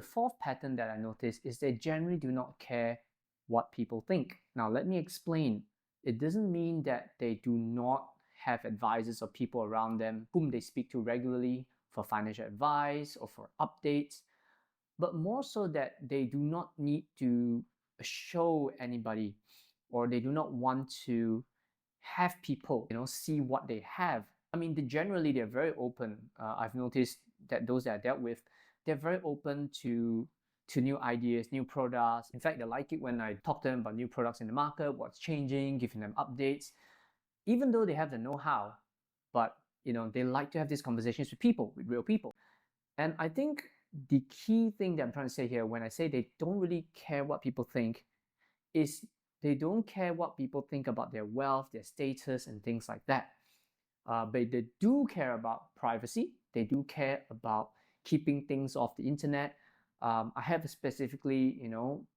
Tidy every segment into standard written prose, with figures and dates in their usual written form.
the fourth pattern that I noticed is they generally do not care what people think. Now, let me explain. It doesn't mean that they do not have advisors or people around them whom they speak to regularly for financial advice or for updates, but more so that they do not need to show anybody, or they do not want to have people see what they have. I mean, generally they're very open. I've noticed that those that I dealt with, they're very open to new ideas, new products. In fact, they like it when I talk to them about new products in the market, what's changing, giving them updates, even though they have the know-how. But they like to have these conversations with people, with real people. And I think the key thing that I'm trying to say here, when I say they don't really care what people think, is they don't care what people think about their wealth, their status, and things like that. But they do care about privacy. They do care about keeping things off the internet. I have specifically,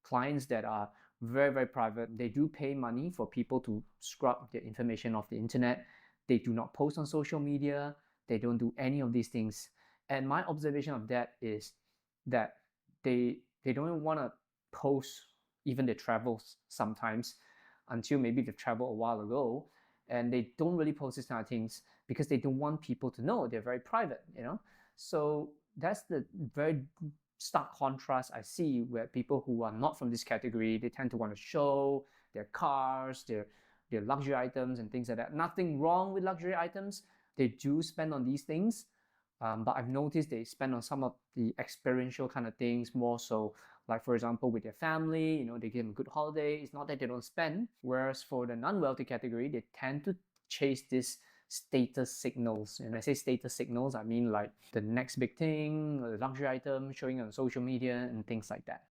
clients that are very, very private. They do pay money for people to scrub their information off the internet. They do not post on social media. They don't do any of these things. And my observation of that is that they don't want to post even their travels sometimes, until maybe they've traveled a while ago, and they don't really post these kind of things because they don't want people to know. They're very private, So that's the very stark contrast I see, where people who are not from this category, they tend to want to show their cars, their luxury items and things like that. Nothing wrong with luxury items. They do spend on these things, but I've noticed they spend on some of the experiential kind of things more so. Like, for example, with their family, they give them a good holiday. It's not that they don't spend. Whereas for the non-wealthy category, they tend to chase this status signals. And when I say status signals, I mean like the next big thing, the luxury item, showing on social media and things like that.